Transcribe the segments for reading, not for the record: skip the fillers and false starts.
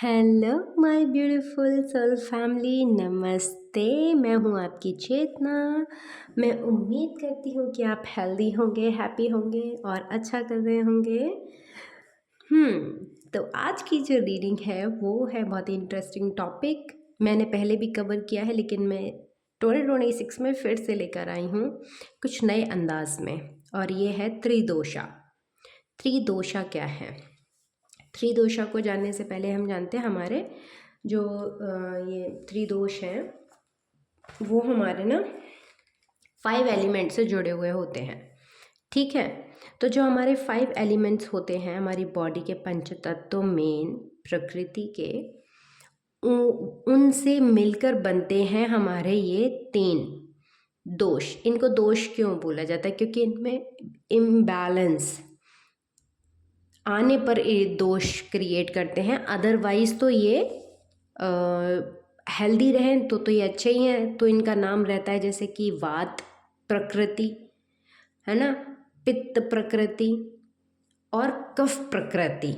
Hello my beautiful soul family, नमस्ते। मैं हूँ आपकी चेतना। मैं उम्मीद करती हूँ कि आप हेल्दी होंगे, हैप्पी होंगे और अच्छा कर रहे होंगे। तो आज की जो रीडिंग है वो है बहुत ही इंटरेस्टिंग टॉपिक। मैंने पहले भी कवर किया है, लेकिन मैं 2026 में फिर से लेकर आई हूँ कुछ नए अंदाज में, और ये है त्रिदोषा। त्रिदोषा क्या है? त्रिदोषा को जानने से पहले हम जानते हैं हमारे जो ये त्रिदोष हैं वो हमारे ना 5 एलिमेंट से जुड़े हुए होते हैं। ठीक है, तो जो हमारे 5 एलिमेंट्स होते हैं हमारी बॉडी के पंचतत्व मेन प्रकृति के, उनसे मिलकर बनते हैं हमारे ये 3 दोष। इनको दोष क्यों बोला जाता है? क्योंकि इनमें इम्बैलेंस आने पर ये दोष क्रिएट करते हैं। अदरवाइज तो ये हेल्दी रहें तो ये अच्छे ही हैं। तो इनका नाम रहता है जैसे कि वात प्रकृति, है ना, पित्त प्रकृति और कफ प्रकृति।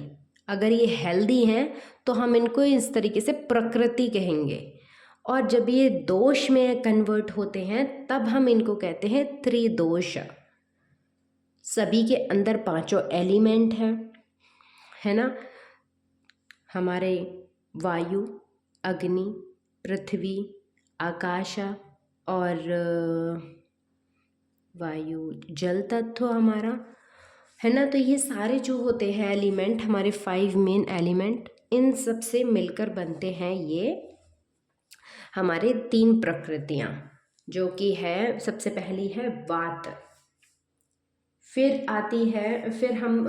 अगर ये हेल्दी हैं तो हम इनको इस तरीके से प्रकृति कहेंगे, और जब ये दोष में कन्वर्ट होते हैं तब हम इनको कहते हैं त्रिदोष। सभी के अंदर 5 एलिमेंट हैं, है ना, हमारे वायु, अग्नि, पृथ्वी, आकाश और वायु जल तत्व हमारा, है ना। तो ये सारे जो होते हैं एलिमेंट, हमारे 5 मेन एलिमेंट, इन सब से मिलकर बनते हैं ये हमारे 3 प्रकृतियाँ, जो कि है सबसे पहली है वात, फिर आती है, फिर हम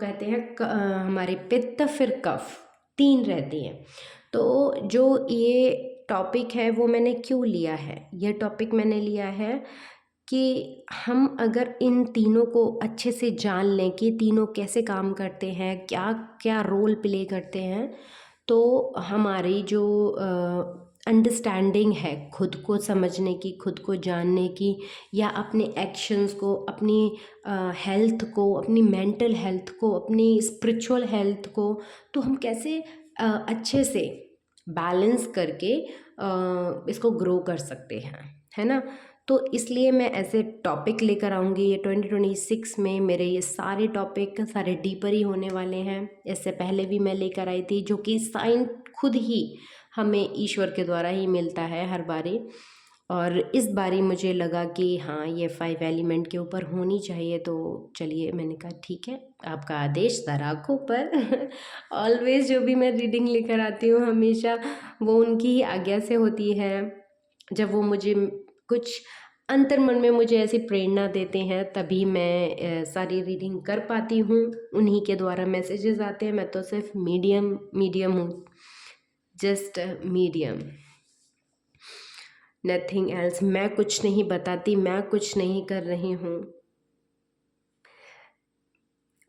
कहते हैं हमारे पित्त, फिर कफ, 3 रहती हैं। तो जो ये टॉपिक है वो मैंने क्यों लिया है? यह टॉपिक मैंने लिया है कि हम अगर इन तीनों को अच्छे से जान लें कि तीनों कैसे काम करते हैं, क्या क्या रोल प्ले करते हैं, तो हमारी जो अंडरस्टैंडिंग है खुद को समझने की, खुद को जानने की, या अपने एक्शंस को, अपनी हेल्थ को, अपनी मेंटल हेल्थ को, अपनी स्पिरिचुअल हेल्थ को, तो हम कैसे अच्छे से बैलेंस करके इसको ग्रो कर सकते हैं, है ना। तो इसलिए मैं ऐसे टॉपिक लेकर आऊँगी। ये 2026 में मेरे ये सारे टॉपिक सारे डीपर ही होने वाले हैं। इससे पहले भी मैं लेकर आई थी, जो कि साइन खुद ही हमें ईश्वर के द्वारा ही मिलता है हर बारी, और इस बारी मुझे लगा कि हाँ ये 5 एलिमेंट के ऊपर होनी चाहिए। तो चलिए, मैंने कहा ठीक है, आपका आदेश सर आँखों पर। ऑलवेज जो भी मैं रीडिंग लेकर आती हूँ हमेशा वो उनकी ही आज्ञा से होती है। जब वो मुझे कुछ अंतर्मन में मुझे ऐसी प्रेरणा देते हैं तभी मैं सारी रीडिंग कर पाती हूँ। उन्हीं के द्वारा मैसेजेस आते हैं। मैं तो सिर्फ मीडियम हूँ, जस्ट मीडियम, नथिंग एल्स। मैं कुछ नहीं बताती, मैं कुछ नहीं कर रही हूँ।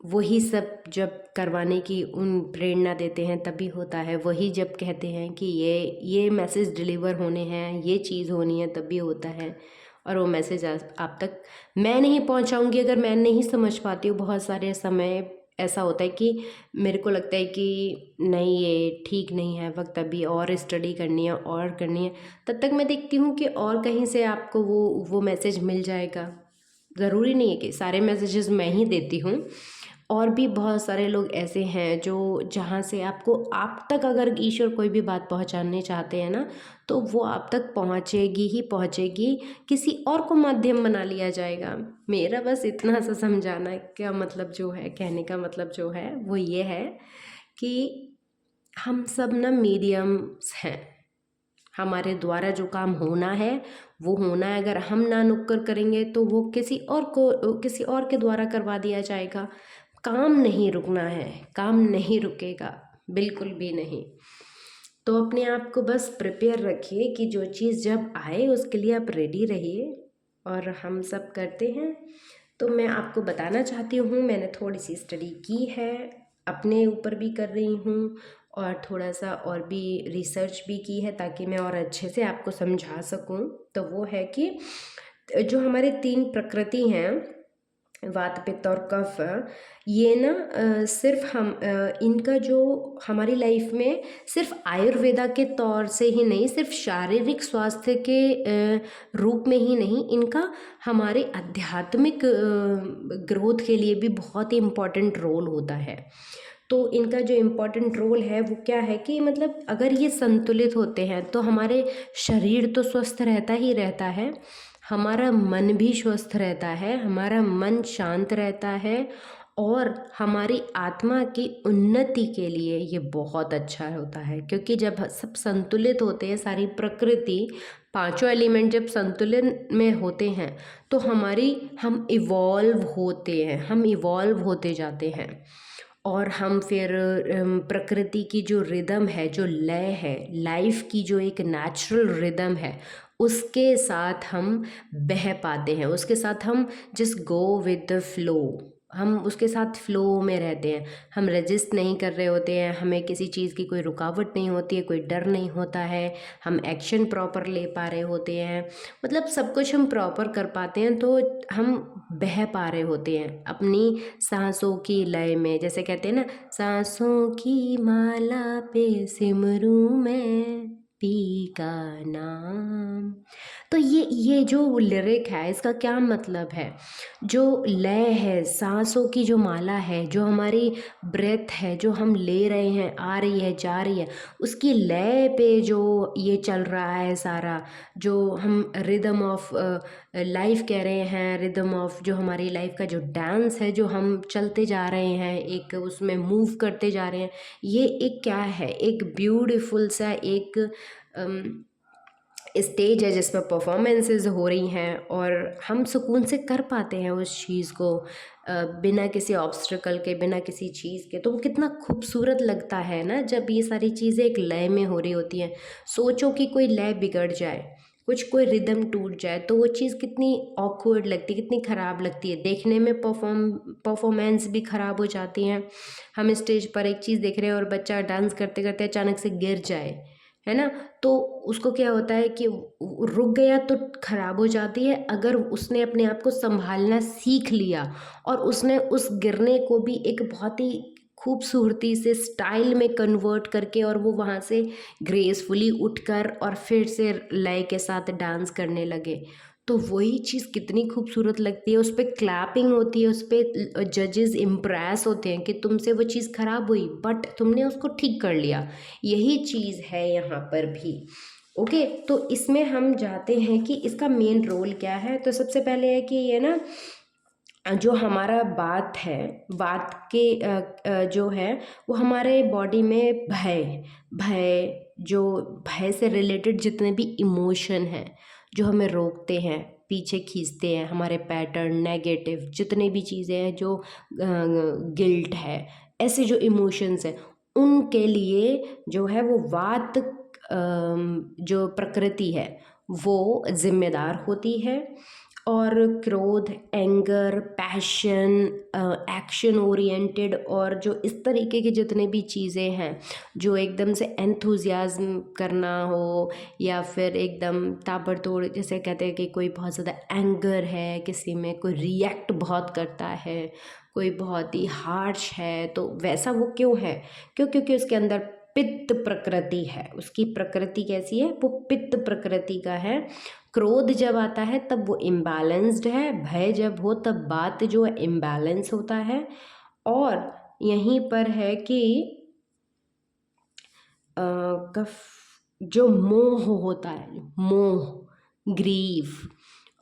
वही सब जब करवाने की उन प्रेरणा देते हैं तभी होता है। वही जब कहते हैं कि ये मैसेज डिलीवर होने हैं, ये चीज़ होनी है, तभी होता है। और वो मैसेज आप तक मैं नहीं पहुंचाऊंगी अगर मैं नहीं समझ पाती हूँ। बहुत सारे समय ऐसा होता है कि मेरे को लगता है कि नहीं ये ठीक नहीं है, वक्त अभी और स्टडी करनी है और करनी है। तब तक मैं देखती हूँ कि और कहीं से आपको वो मैसेज मिल जाएगा। ज़रूरी नहीं है कि सारे मैसेजेस मैं ही देती हूँ, और भी बहुत सारे लोग ऐसे हैं जो जहाँ से आपको आप तक अगर ईश्वर कोई भी बात पहुँचाने चाहते हैं ना, तो वो आप तक पहुँचेगी ही पहुँचेगी। किसी और को माध्यम बना लिया जाएगा। मेरा बस इतना सा समझाना का मतलब जो है, कहने का मतलब जो है वो ये है कि हम सब ना मीडियम्स हैं। हमारे द्वारा जो काम होना है वो होना है। अगर हम ना नुक्कर करेंगे तो वो किसी और के द्वारा करवा दिया जाएगा। काम नहीं रुकना है, काम नहीं रुकेगा, बिल्कुल भी नहीं। तो अपने आप को बस प्रिपेयर रखिए कि जो चीज़ जब आए उसके लिए आप रेडी रहिए, और हम सब करते हैं। तो मैं आपको बताना चाहती हूँ, मैंने थोड़ी सी स्टडी की है, अपने ऊपर भी कर रही हूँ और थोड़ा सा और भी रिसर्च भी की है ताकि मैं और अच्छे से आपको समझा सकूँ। तो वो है कि जो हमारे 3 प्रकृति हैं वात पित्त और कफ, ये ना सिर्फ हम इनका जो हमारी लाइफ में सिर्फ आयुर्वेदा के तौर से ही नहीं, सिर्फ शारीरिक स्वास्थ्य के रूप में ही नहीं, इनका हमारे आध्यात्मिक ग्रोथ के लिए भी बहुत ही इम्पोर्टेंट रोल होता है। तो इनका जो इम्पोर्टेंट रोल है वो क्या है कि मतलब अगर ये संतुलित होते हैं तो हमारे शरीर तो स्वस्थ रहता ही रहता है, हमारा मन भी स्वस्थ रहता है, हमारा मन शांत रहता है, और हमारी आत्मा की उन्नति के लिए ये बहुत अच्छा होता है। क्योंकि जब सब संतुलित होते हैं, सारी प्रकृति, पांचों एलिमेंट जब संतुलन में होते हैं तो हम इवॉल्व होते हैं, हम इवॉल्व होते जाते हैं, और हम फिर प्रकृति की जो रिदम है, जो लय है, लाइफ की जो एक नेचुरल रिदम है, उसके साथ हम बह पाते हैं, उसके साथ हम just go with the flow, हम उसके साथ फ्लो में रहते हैं, हम रजिस्ट नहीं कर रहे होते हैं, हमें किसी चीज़ की कोई रुकावट नहीं होती है, कोई डर नहीं होता है, हम एक्शन प्रॉपर ले पा रहे होते हैं, मतलब सब कुछ हम प्रॉपर कर पाते हैं, तो हम बह पा रहे होते हैं अपनी सांसों की लय में। जैसे कहते हैं ना, सांसों की माला पे सिमरूं मैं पी का नाम। तो ये जो लिरिक है, इसका क्या मतलब है, जो लय है, सांसों की जो माला है, जो हमारी ब्रेथ है, जो हम ले रहे हैं, आ रही है, जा रही है, उसकी लय पे जो ये चल रहा है सारा, जो हम रिदम ऑफ लाइफ कह रहे हैं, रिदम ऑफ जो हमारी लाइफ का जो डांस है, जो हम चलते जा रहे हैं, एक उसमें मूव करते जा रहे हैं, ये एक क्या है, एक ब्यूटीफुल सा एक स्टेज है जिसमें परफॉर्मेंसेस हो रही हैं, और हम सुकून से कर पाते हैं उस चीज़ को बिना किसी ऑब्स्टिकल के, बिना किसी चीज़ के। तो वो कितना खूबसूरत लगता है ना जब ये सारी चीज़ें एक लय में हो रही होती हैं। सोचो कि कोई लय बिगड़ जाए, कोई रिदम टूट जाए, तो वो चीज़ कितनी ऑकवर्ड लगती है, कितनी ख़राब लगती है, देखने में परफॉर्मेंस भी ख़राब हो जाती हैं। हम स्टेज पर एक चीज़ देख रहे हैं और बच्चा डांस करते करते अचानक से गिर जाए, है ना, तो उसको क्या होता है कि रुक गया तो खराब हो जाती है। अगर उसने अपने आप को संभालना सीख लिया और उसने उस गिरने को भी एक बहुत ही खूबसूरती से स्टाइल में कन्वर्ट करके, और वो वहाँ से ग्रेसफुली उठकर और फिर से लय के साथ डांस करने लगे, तो वही चीज़ कितनी खूबसूरत लगती है। उस पर क्लैपिंग होती है, उस पर जजेस इम्प्रेस होते हैं कि तुमसे वो चीज़ ख़राब हुई बट तुमने उसको ठीक कर लिया। यही चीज़ है यहाँ पर भी। ओके, तो इसमें हम जाते हैं कि इसका मेन रोल क्या है। तो सबसे पहले है कि ये ना जो हमारा बात है, बात के जो है वो हमारे बॉडी में भय भय जो भय से रिलेटेड जितने भी इमोशन हैं जो हमें रोकते हैं, पीछे खींचते हैं, हमारे पैटर्न, नेगेटिव जितने भी चीज़ें हैं, जो गिल्ट है, ऐसे जो इमोशंस हैं, उनके लिए जो है वो वात जो प्रकृति है वो जिम्मेदार होती है। और क्रोध, एंगर, पैशन, एक्शन ओरिएंटेड, और जो इस तरीके की जितने भी चीज़ें हैं जो एकदम से एंथुजियाज्म करना हो, या फिर एकदम ताबड़तोड़, जैसे कहते हैं कि कोई बहुत ज़्यादा एंगर है किसी में, कोई रिएक्ट बहुत करता है, कोई बहुत ही हार्श है, तो वैसा वो क्यों है? क्योंकि उसके अंदर पित्त प्रकृति है। उसकी प्रकृति कैसी है? वो पित्त प्रकृति का है। क्रोध जब आता है तब वो इम्बैलेंस्ड है, भय जब हो तब बात जो है इम्बैलेंस होता है। और यहीं पर है कि कफ जो मोह होता है, मोह, ग्रीफ,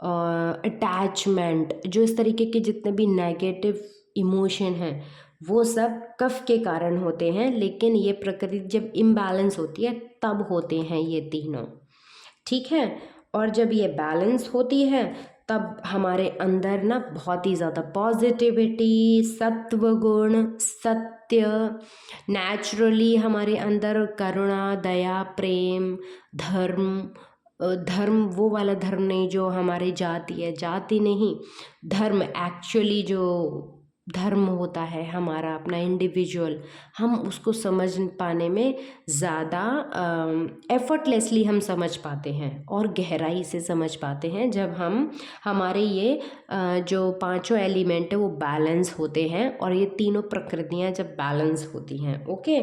अटैचमेंट, जो इस तरीके के जितने भी नेगेटिव इमोशन हैं वो सब कफ के कारण होते हैं। लेकिन ये प्रकृति जब इम्बैलेंस होती है तब होते हैं ये तीनों, ठीक है। और जब ये बैलेंस होती है तब हमारे अंदर ना बहुत ही ज़्यादा पॉजिटिविटी, सत्व गुण, सत्य, नेचुरली हमारे अंदर करुणा, दया, प्रेम, धर्म, धर्म वो वाला धर्म नहीं जो हमारी जाति है, जाति नहीं, धर्म एक्चुअली जो धर्म होता है हमारा अपना इंडिविजुअल, हम उसको समझ पाने में ज़्यादा एफर्टलेसली हम समझ पाते हैं और गहराई से समझ पाते हैं जब हम हमारे ये जो पांचों एलिमेंट है वो बैलेंस होते हैं और ये तीनों प्रकृतियाँ जब बैलेंस होती हैं। ओके।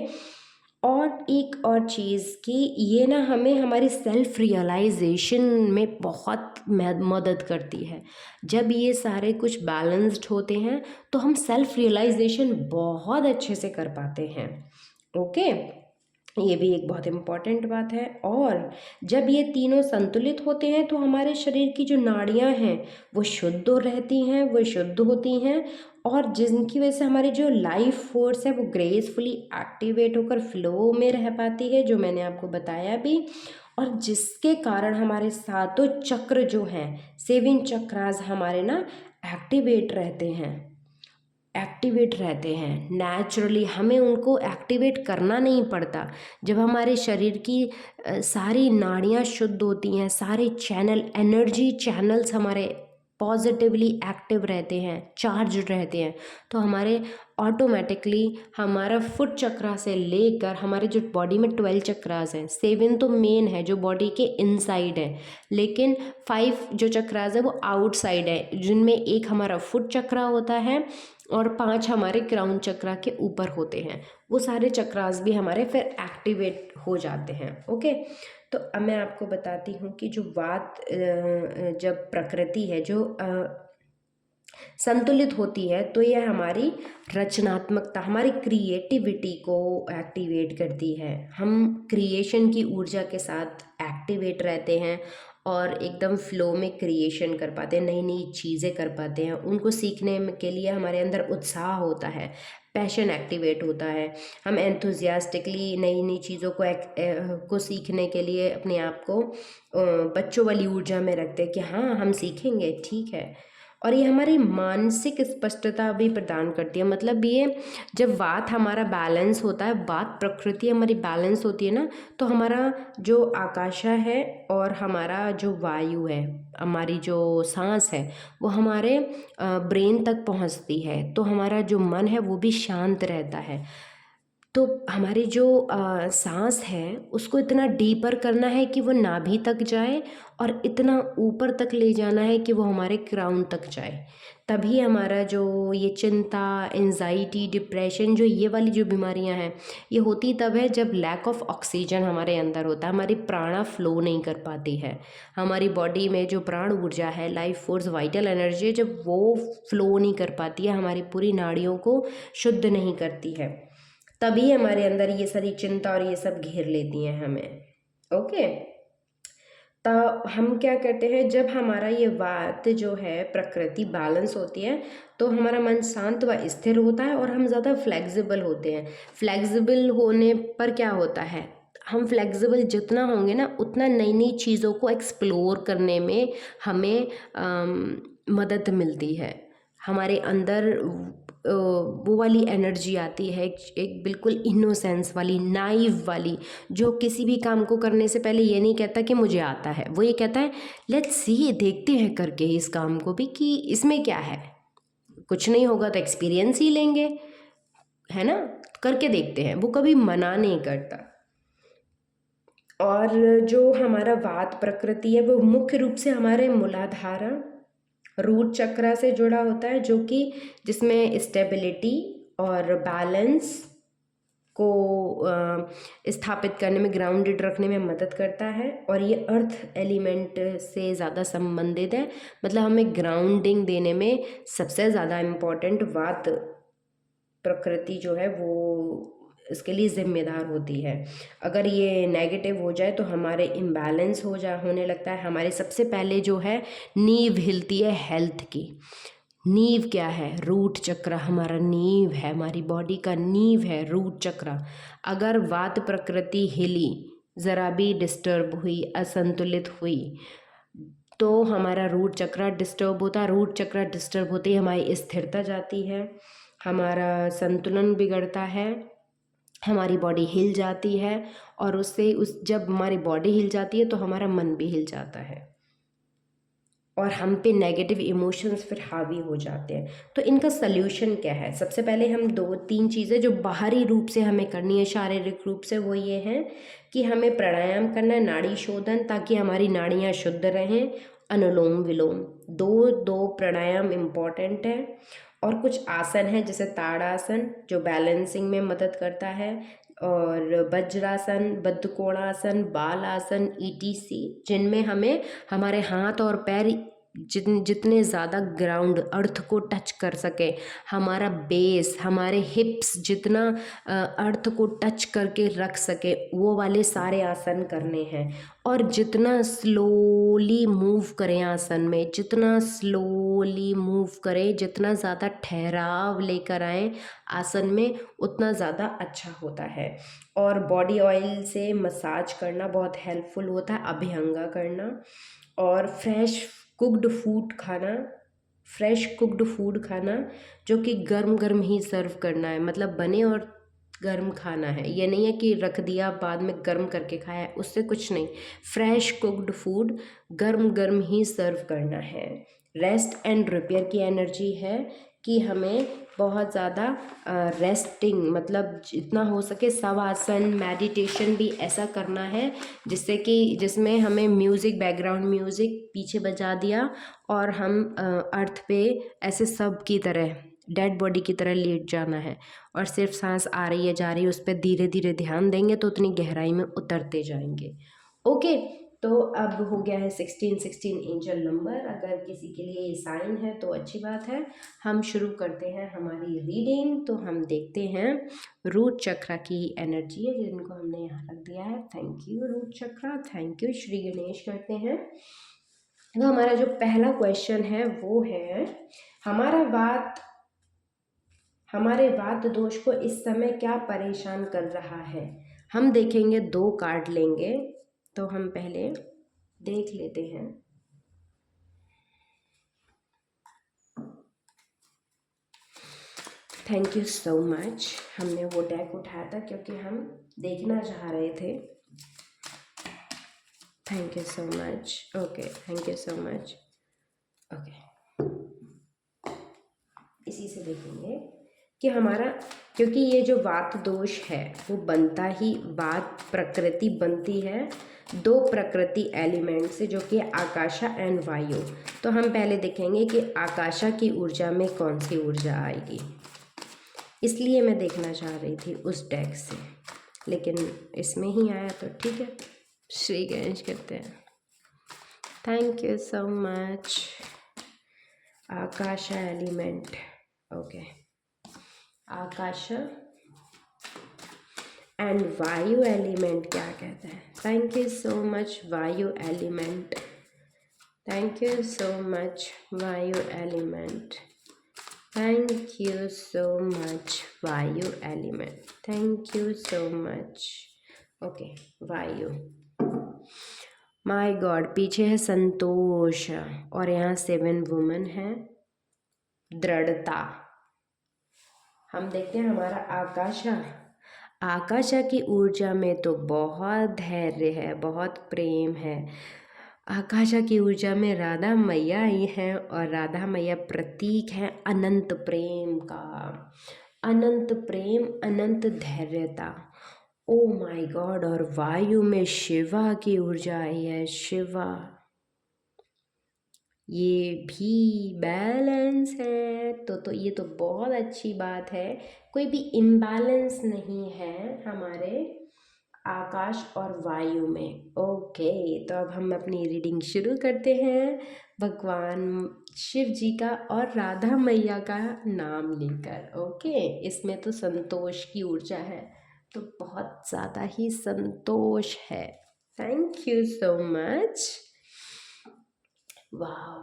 और एक और चीज़ कि ये ना हमें हमारी सेल्फ रियलाइजेशन में बहुत मदद करती है। जब ये सारे कुछ बैलेंस्ड होते हैं तो हम सेल्फ रियलाइजेशन बहुत अच्छे से कर पाते हैं। ओके, ये भी एक बहुत इम्पॉर्टेंट बात है। और जब ये तीनों संतुलित होते हैं तो हमारे शरीर की जो नाड़ियाँ हैं वो शुद्ध रहती हैं, वो शुद्ध होती हैं, और जिनकी वजह से हमारी जो लाइफ फोर्स है वो ग्रेसफुली एक्टिवेट होकर फ्लो में रह पाती है, जो मैंने आपको बताया भी। और जिसके कारण हमारे सातों चक्र जो हैं, 7 चक्रास हमारे ना एक्टिवेट रहते हैं नेचुरली। हमें उनको एक्टिवेट करना नहीं पड़ता। जब हमारे शरीर की सारी नाड़ियाँ शुद्ध होती हैं, सारे चैनल, एनर्जी चैनल्स हमारे पॉजिटिवली एक्टिव रहते हैं, चार्ज रहते हैं, तो हमारे ऑटोमेटिकली हमारा फुट चक्रा से लेकर हमारे जो बॉडी में 12 चक्रास हैं, 7 तो मेन है जो बॉडी के इनसाइड है, लेकिन 5 जो चक्रास है वो आउटसाइड है, जिनमें एक हमारा फुट चक्रा होता है और 5 हमारे क्राउन चक्रा के ऊपर होते हैं। वो सारे चक्रास भी हमारे फिर एक्टिवेट हो जाते हैं। ओके, तो अब मैं आपको बताती हूँ कि जो वात जब प्रकृति है जो संतुलित होती है तो यह हमारी रचनात्मकता, हमारी क्रिएटिविटी को एक्टिवेट करती है। हम क्रिएशन की ऊर्जा के साथ एक्टिवेट रहते हैं और एकदम फ्लो में क्रिएशन कर पाते हैं, नई नई चीज़ें कर पाते हैं। उनको सीखने के लिए हमारे अंदर उत्साह होता है, पैशन एक्टिवेट होता है। हम एंथुजियास्टिकली नई नई चीज़ों को सीखने के लिए अपने आप को बच्चों वाली ऊर्जा में रखते हैं कि हाँ हम सीखेंगे, ठीक है। और ये हमारी मानसिक स्पष्टता भी प्रदान करती है। मतलब ये जब वात हमारा बैलेंस होता है, वात प्रकृति हमारी बैलेंस होती है ना, तो हमारा जो आकाशा है और हमारा जो वायु है, हमारी जो सांस है, वो हमारे ब्रेन तक पहुंचती है, तो हमारा जो मन है वो भी शांत रहता है। तो हमारी जो सांस है उसको इतना डीपर करना है कि वो नाभि तक जाए, और इतना ऊपर तक ले जाना है कि वो हमारे क्राउन तक जाए। तभी हमारा जो ये चिंता, एंजाइटी, डिप्रेशन, जो ये वाली जो बीमारियां हैं, ये होती तब है जब लैक ऑफ ऑक्सीजन हमारे अंदर होता है, हमारी प्राणा फ्लो नहीं कर पाती है। हमारी बॉडी में जो प्राण ऊर्जा है, लाइफ फोर्स, वाइटल एनर्जी है, जब वो फ्लो नहीं कर पाती है, हमारी पूरी नाड़ियों को शुद्ध नहीं करती है, तभी हमारे अंदर ये सारी चिंता और ये सब घेर लेती हैं हमें। ओके, तो हम क्या करते हैं, जब हमारा ये वात जो है प्रकृति बैलेंस होती है तो हमारा मन शांत व स्थिर होता है और हम ज़्यादा फ्लेक्सिबल होते हैं। फ्लेक्सिबल होने पर क्या होता है, हम फ्लेक्सिबल जितना होंगे ना उतना नई नई चीज़ों को एक्सप्लोर करने में हमें मदद मिलती है। हमारे अंदर वो वाली एनर्जी आती है, एक बिल्कुल इनोसेंस वाली, नाइव वाली, जो किसी भी काम को करने से पहले ये नहीं कहता कि मुझे आता है, वो ये कहता है लेट्स सी, देखते हैं करके इस काम को भी कि इसमें क्या है, कुछ नहीं होगा तो एक्सपीरियंस ही लेंगे, है ना, करके देखते हैं। वो कभी मना नहीं करता। और जो हमारा वात प्रकृति है वो मुख्य रूप से हमारे मूलाधार, रूट चक्रा से जुड़ा होता है, जो कि जिसमें स्टेबिलिटी और बैलेंस को स्थापित करने में, ग्राउंडेड रखने में मदद करता है। और ये अर्थ एलिमेंट से ज़्यादा संबंधित है, मतलब हमें ग्राउंडिंग देने में सबसे ज़्यादा इम्पोर्टेंट वात प्रकृति जो है वो इसके लिए जिम्मेदार होती है। अगर ये नेगेटिव हो जाए तो हमारे इम्बैलेंस होने लगता है। हमारे सबसे पहले जो है नींव हिलती है हेल्थ की। नींव क्या है, रूट चक्र हमारा नींव है, हमारी बॉडी का नींव है रूट चक्र। अगर वात प्रकृति हिली, ज़रा भी डिस्टर्ब हुई, असंतुलित हुई, तो हमारा रूट चक्र डिस्टर्ब होता है। रूट चक्र डिस्टर्ब होते ही हमारी स्थिरता जाती है, हमारा संतुलन बिगड़ता है, हमारी बॉडी हिल जाती है, और उससे जब हमारी बॉडी हिल जाती है तो हमारा मन भी हिल जाता है। और हम पे नेगेटिव इमोशंस फिर हावी हो जाते हैं। तो इनका सल्यूशन क्या है? सबसे पहले हम 2-3 चीज़ें जो बाहरी रूप से हमें करनी है, शारीरिक रूप से, वो ये हैं कि हमें प्राणायाम करना है, नाड़ी शोधन, ताकि हमारी नाड़ियाँ शुद्ध रहें। अनुलोम विलोम, दो प्राणायाम इम्पॉर्टेंट है। और कुछ आसन है जैसे ताड़ासन जो बैलेंसिंग में मदद करता है, और वज्रासन, बद्धकोणासन, बाल आसन, ईटीसी, जिनमें हमें हमारे हाथ और पैर जितने ज़्यादा ग्राउंड अर्थ को टच कर सके, हमारा बेस, हमारे हिप्स जितना अर्थ को टच करके रख सके, वो वाले सारे आसन करने हैं। और जितना स्लोली मूव करें आसन में, जितना स्लोली मूव करें, जितना ज़्यादा ठहराव लेकर आएँ आसन में, उतना ज़्यादा अच्छा होता है। और बॉडी ऑयल से मसाज करना बहुत हेल्पफुल होता है, अभ्यंगा करना। और फ्रेश कुक्ड फूड खाना, जो कि गर्म गर्म ही सर्व करना है, मतलब बने और गर्म खाना है। ये नहीं है कि रख दिया बाद में गर्म करके खाया, उससे कुछ नहीं। फ्रेश कुक्ड फूड गर्म गर्म ही सर्व करना है। रेस्ट एंड रिपेयर की एनर्जी है कि हमें बहुत ज़्यादा रेस्टिंग, मतलब जितना हो सके शवासन, मेडिटेशन भी ऐसा करना है जिससे कि जिसमें हमें म्यूज़िक, बैकग्राउंड म्यूज़िक पीछे बजा दिया और हम अर्थ पे ऐसे सब की तरह, डेड बॉडी की तरह लेट जाना है, और सिर्फ सांस आ रही है जा रही है उस पर धीरे धीरे ध्यान देंगे तो उतनी गहराई में उतरते जाएंगे। ओके, तो अब हो गया है 16 एंजल नंबर। अगर किसी के लिए ये साइन है तो अच्छी बात है। हम शुरू करते हैं हमारी रीडिंग। तो हम देखते हैं रूट चक्र की एनर्जी है जिनको हमने यहाँ रख दिया है। थैंक यू रूट चक्र, थैंक यू श्री गणेश करते हैं। तो हमारा जो पहला क्वेश्चन है वो है, हमारे वात दोष को इस समय क्या परेशान कर रहा है? हम देखेंगे, 2 कार्ड लेंगे। तो हम पहले देख लेते हैं। Thank you so much. हमने वो डेक उठाया था क्योंकि हम देखना चाह रहे थे। Thank you so much. Okay, thank you so much. Okay, इसी से देखेंगे कि हमारा, क्योंकि ये जो वात दोष है वो बनता ही, वात प्रकृति बनती है 2 प्रकृति एलिमेंट से, जो कि आकाशा एंड वायु। तो हम पहले देखेंगे कि आकाशा की ऊर्जा में कौन सी ऊर्जा आएगी, इसलिए मैं देखना चाह रही थी उस डेक से, लेकिन इसमें ही आया तो ठीक है। श्री गणेश करते हैं। Thank you so much. Akasha element, okay, akasha and vayu element क्या कहता है? Thank you so much vayu element, thank you so much vayu element, thank you so much vayu element, thank you so much. Okay, vayu, my god, पीछे है संतोष और यहाँ 7 वुमन है, दृढ़ता। हम देखते हैं हमारा आकाशा की ऊर्जा में तो बहुत धैर्य है, बहुत प्रेम है। आकाशा की ऊर्जा में राधा मैया आई हैं और राधा मैया प्रतीक है अनंत प्रेम का, अनंत प्रेम, अनंत धैर्यता। ओ माय गॉड, और वायु में शिवा की ऊर्जा आई है, शिवा, ये भी बैलेंस है। तो ये तो बहुत अच्छी बात है, कोई भी इम्बैलेंस नहीं है हमारे आकाश और वायु में। ओके, तो अब हम अपनी रीडिंग शुरू करते हैं भगवान शिव जी का और राधा मैया का नाम लेकर। ओके, इसमें तो संतोष की ऊर्जा है, तो बहुत ज़्यादा ही संतोष है। Thank you so much. वाह,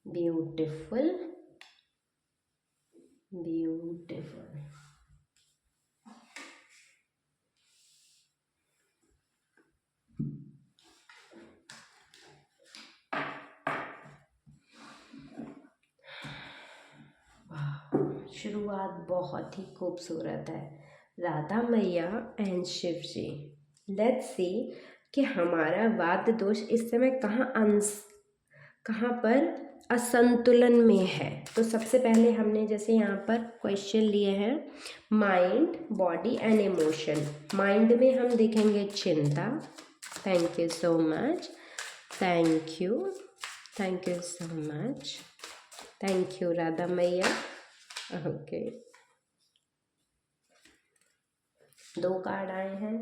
ब्यूटीफुल, ब्यूटीफुल। शुरुआत बहुत ही खूबसूरत है, राधा मैया and Shiv ji. Let's see कि हमारा वाद दोष इस समय कहाँ पर असंतुलन में है। तो सबसे पहले हमने जैसे यहाँ पर क्वेश्चन लिए हैं mind, body and emotion. Mind में हम देखेंगे चिंता। Thank you so much, thank you so much, thank you Radha मैया। ओके, 2 कार्ड आए हैं,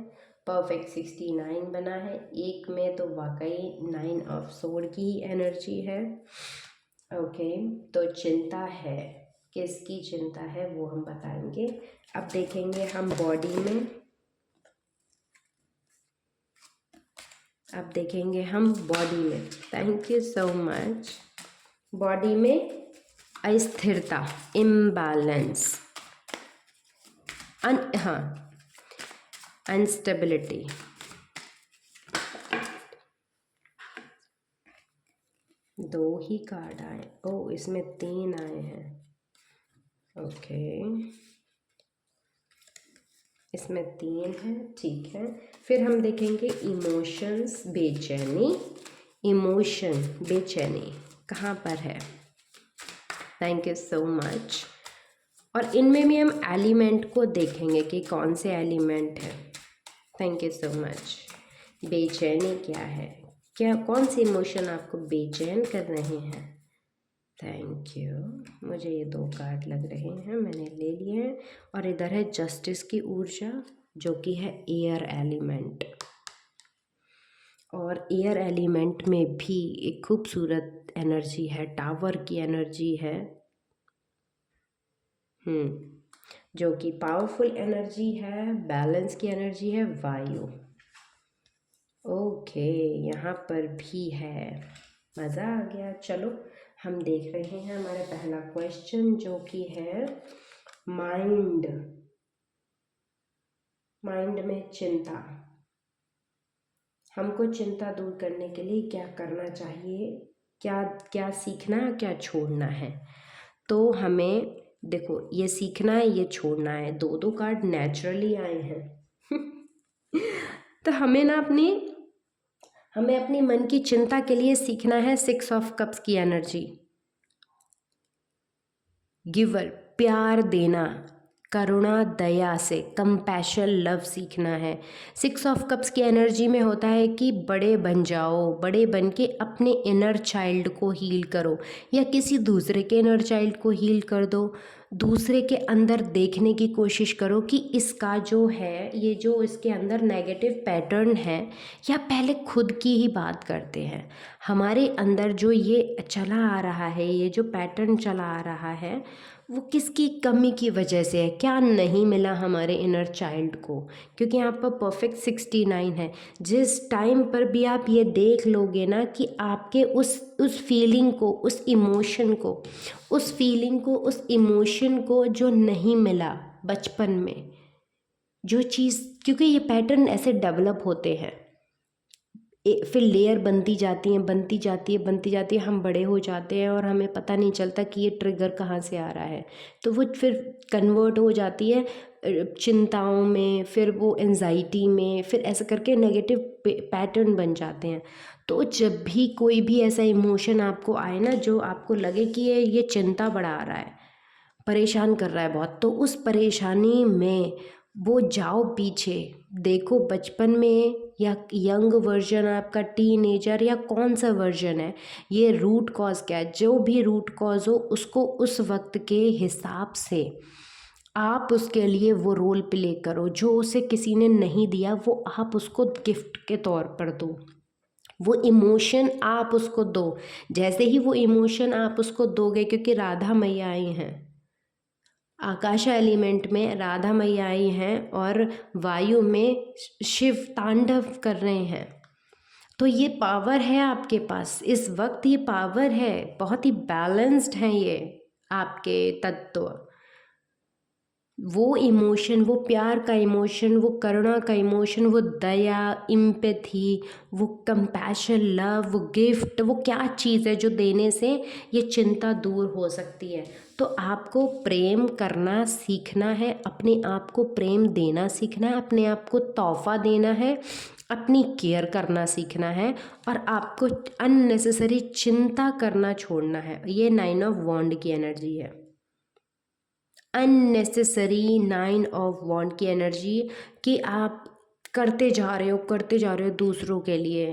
परफेक्ट 69 बना है। एक में तो वाकई 9 ऑफ सोर्ड की ही एनर्जी है। ओके, तो चिंता है, किसकी चिंता है वो हम बताएंगे। अब देखेंगे हम बॉडी में, अब देखेंगे हम बॉडी में। Thank you so much. Body में अस्थिरता, इम्बैलेंस, हाँ, अनस्टेबिलिटी। दो ही कार्ड आए, ओ इसमें 3 आए हैं। ओके, इसमें 3 है, ठीक है। फिर हम देखेंगे इमोशंस, बेचैनी। इमोशन, बेचैनी कहाँ पर है? Thank you so much. और इनमें भी हम एलिमेंट को देखेंगे कि कौन से एलिमेंट है। Thank you so much. बेचैनी क्या है, क्या कौन से इमोशन आपको बेचैन कर रहे हैं? Thank you. मुझे ये 2 कार्ड लग रहे हैं, मैंने ले लिए हैं। और इधर है जस्टिस की ऊर्जा, जो कि है एयर एलिमेंट। और एयर एलिमेंट में भी एक खूबसूरत एनर्जी है, टावर की एनर्जी है, जो कि पावरफुल एनर्जी है, बैलेंस की एनर्जी है, वायु। ओके, यहाँ पर भी है, मज़ा आ गया। चलो हम देख रहे हैं हमारा पहला क्वेश्चन, जो कि है माइंड। माइंड में चिंता, हमको चिंता दूर करने के लिए क्या करना चाहिए, क्या क्या सीखना है, क्या छोड़ना है? तो हमें देखो, ये सीखना है, ये छोड़ना है। 2 कार्ड नेचुरली आए हैं तो हमें अपनी मन की चिंता के लिए सीखना है 6 ऑफ कप्स की एनर्जी। गिवर, प्यार देना, करुणा, दया से, कंपैशन, लव सीखना है। 6 ऑफ कप्स की एनर्जी में होता है कि बड़े बन जाओ, बड़े बन के अपने इनर चाइल्ड को हील करो, या किसी दूसरे के इनर चाइल्ड को हील कर दो। दूसरे के अंदर देखने की कोशिश करो कि इसका जो है, ये जो इसके अंदर नेगेटिव पैटर्न है, या पहले खुद की ही बात करते हैं। हमारे अंदर जो ये चला आ रहा है, ये जो पैटर्न चला आ रहा है, वो किसकी कमी की वजह से है, क्या नहीं मिला हमारे इनर चाइल्ड को? क्योंकि यहाँ पर परफेक्ट 69 है। जिस टाइम पर भी आप ये देख लोगे ना कि आपके उस फीलिंग को, उस इमोशन को, उस इमोशन को जो नहीं मिला बचपन में, जो चीज़, क्योंकि ये पैटर्न ऐसे डेवलप होते हैं, फिर लेयर बनती जाती है, हम बड़े हो जाते हैं और हमें पता नहीं चलता कि ये ट्रिगर कहाँ से आ रहा है। तो वो फिर कन्वर्ट हो जाती है चिंताओं में, फिर वो एंजाइटी में, फिर ऐसा करके नेगेटिव पैटर्न बन जाते हैं। तो जब भी कोई भी ऐसा इमोशन आपको आए ना, जो आपको लगे कि ये चिंता बढ़ा रहा है, परेशान कर रहा है बहुत, तो उस परेशानी में वो जाओ पीछे, देखो बचपन में या यंग वर्जन आपका, टीनेजर, या कौन सा वर्जन है, ये रूट कॉज क्या है। जो भी रूट कॉज हो, उसको उस वक्त के हिसाब से आप उसके लिए वो रोल प्ले करो। जो उसे किसी ने नहीं दिया, वो आप उसको गिफ्ट के तौर पर दो। वो इमोशन आप उसको दो। जैसे ही वो इमोशन आप उसको दोगे, क्योंकि राधा मैया आई हैं, आकाश एलिमेंट में राधा मैया आई हैं और वायु में शिव तांडव कर रहे हैं। तो ये पावर है आपके पास इस वक्त, ये पावर है, बहुत ही बैलेंस्ड हैं ये आपके तत्व। वो इमोशन, वो प्यार का इमोशन, वो करुणा का इमोशन, वो दया, इम्पैथी, वो कंपैशन, लव, वो गिफ्ट, वो क्या चीज़ है जो देने से ये चिंता दूर हो सकती है। तो आपको प्रेम करना सीखना है, अपने आप को प्रेम देना सीखना है, अपने आप को तोहफा देना है, अपनी केयर करना सीखना है, और आपको अननेसेसरी चिंता करना छोड़ना है। ये 9 ऑफ वॉन्ड की एनर्जी है। अननेसेसरी 9 ऑफ वॉन्ड की एनर्जी कि आप करते जा रहे हो दूसरों के लिए,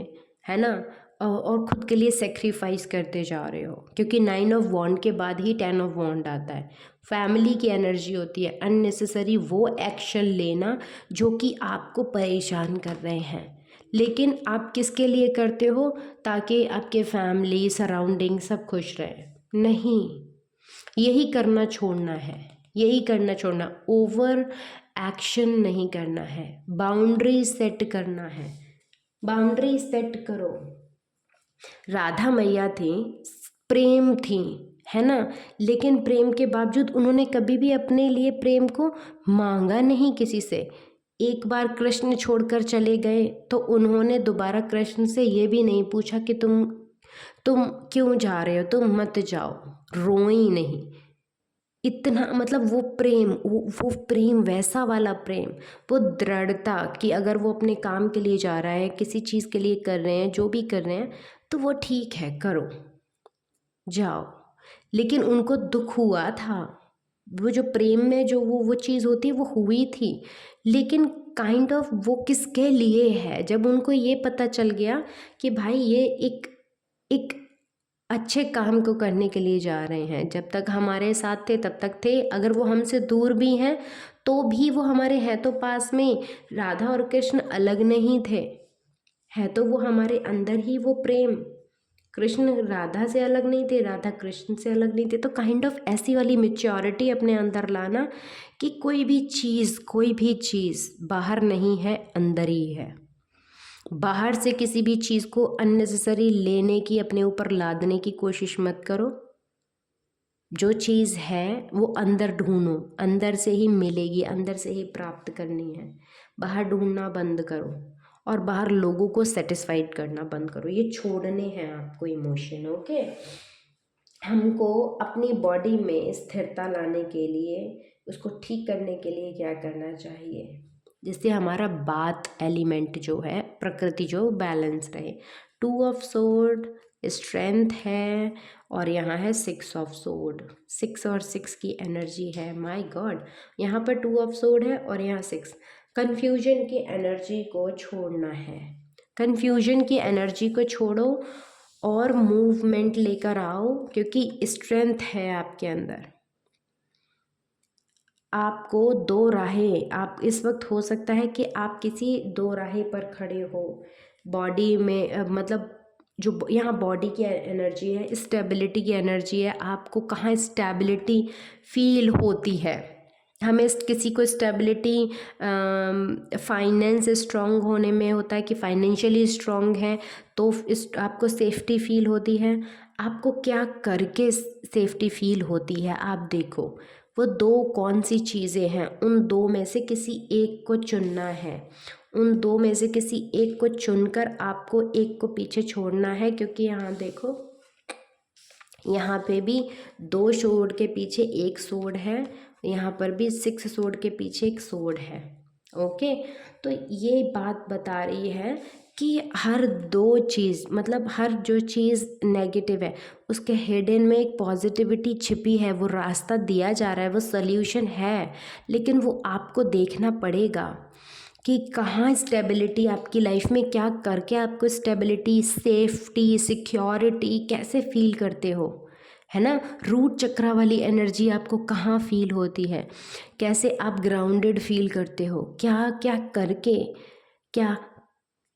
है ना, और खुद के लिए सेक्रीफाइस करते जा रहे हो, क्योंकि 9 ऑफ वॉन्ड के बाद ही 10 ऑफ वॉन्ड आता है। फैमिली की एनर्जी होती है अननेसेसरी वो एक्शन लेना जो कि आपको परेशान कर रहे हैं, लेकिन आप किसके लिए करते हो? ताकि आपके फैमिली सराउंडिंग सब खुश रहे। नहीं, यही करना छोड़ना है, यही करना छोड़ना। ओवर एक्शन नहीं करना है, बाउंड्री सेट करना है, बाउंड्री सेट करो। राधा मैया थी, प्रेम थी, है ना, लेकिन प्रेम के बावजूद उन्होंने कभी भी अपने लिए प्रेम को मांगा नहीं किसी से। एक बार कृष्ण छोड़कर चले गए तो उन्होंने दोबारा कृष्ण से ये भी नहीं पूछा कि तुम क्यों जा रहे हो, तुम मत जाओ, रोई नहीं। इतना मतलब वो प्रेम, वैसा वाला प्रेम, वो दृढ़ता कि अगर वो अपने काम के लिए जा रहा है, किसी चीज़ के लिए कर रहे हैं, जो भी कर रहे हैं, तो वो ठीक है, करो, जाओ। लेकिन उनको दुख हुआ था, वो जो प्रेम में जो वो चीज़ होती है वो हुई थी, लेकिन काइंड ऑफ वो किसके लिए है। जब उनको ये पता चल गया कि भाई ये एक एक अच्छे काम को करने के लिए जा रहे हैं, जब तक हमारे साथ थे तब तक थे, अगर वो हमसे दूर भी हैं तो भी वो हमारे हैं तो पास में। राधा और कृष्ण अलग नहीं थे, है तो वो हमारे अंदर ही वो प्रेम। कृष्ण राधा से अलग नहीं थे, राधा कृष्ण से अलग नहीं थे। तो काइंड ऑफ ऐसी वाली मेच्योरिटी अपने अंदर लाना कि कोई भी चीज़ बाहर नहीं है, अंदर ही है। बाहर से किसी भी चीज़ को अननेसेसरी लेने की, अपने ऊपर लादने की कोशिश मत करो। जो चीज़ है वो अंदर ढूंढो, अंदर से ही मिलेगी, अंदर से ही प्राप्त करनी है। बाहर ढूंढना बंद करो और बाहर लोगों को सेटिस्फाइड करना बंद करो। ये छोड़ने हैं आपको इमोशन, ओके। हमको अपनी बॉडी में स्थिरता लाने के लिए, उसको ठीक करने के लिए क्या करना चाहिए, जिससे हमारा बात एलिमेंट जो है, प्रकृति जो बैलेंस रहे। 2 ऑफ सोर्ड स्ट्रेंथ है, और यहाँ है 6 ऑफ सोर्ड। 6 और 6 की एनर्जी है, माय गॉड। यहाँ पर 2 ऑफ सोर्ड है और यहाँ 6। कन्फ्यूजन की एनर्जी को छोड़ना है, कन्फ्यूजन की एनर्जी को छोड़ो और मूवमेंट लेकर आओ, क्योंकि स्ट्रेंथ है आपके अंदर। आपको दो राहें, आप इस वक्त हो सकता है कि आप किसी दो राहें पर खड़े हो बॉडी में, मतलब जो यहाँ बॉडी की एनर्जी है, स्टेबिलिटी की एनर्जी है। आपको कहाँ स्टेबिलिटी फील होती है? हमें किसी को स्टेबिलिटी फाइनेंस स्ट्रांग होने में होता है कि फाइनेंशियली स्ट्रांग है तो आपको सेफ्टी फील होती है। आपको क्या करके सेफ्टी फील होती है, आप देखो। वो दो कौन सी चीज़ें हैं, उन दो में से किसी एक को चुनना है। उन दो में से किसी एक को चुनकर आपको एक को पीछे छोड़ना है, क्योंकि यहाँ देखो, यहाँ पे भी 2 सोर्ड के पीछे एक सोर्ड है, यहाँ पर भी 6 सोर्ड के पीछे एक सोर्ड है, ओके। तो ये बात बता रही है कि हर दो चीज़, मतलब हर जो चीज़ नेगेटिव है उसके हिडन में एक पॉजिटिविटी छिपी है। वो रास्ता दिया जा रहा है, वो सल्यूशन है, लेकिन वो आपको देखना पड़ेगा कि कहाँ स्टेबिलिटी आपकी लाइफ में, क्या करके आपको स्टेबिलिटी, सेफ्टी, सिक्योरिटी कैसे फील करते हो, है ना। रूट चक्रा वाली एनर्जी आपको कहाँ फील होती है, कैसे आप ग्राउंडेड फील करते हो, क्या क्या करके, क्या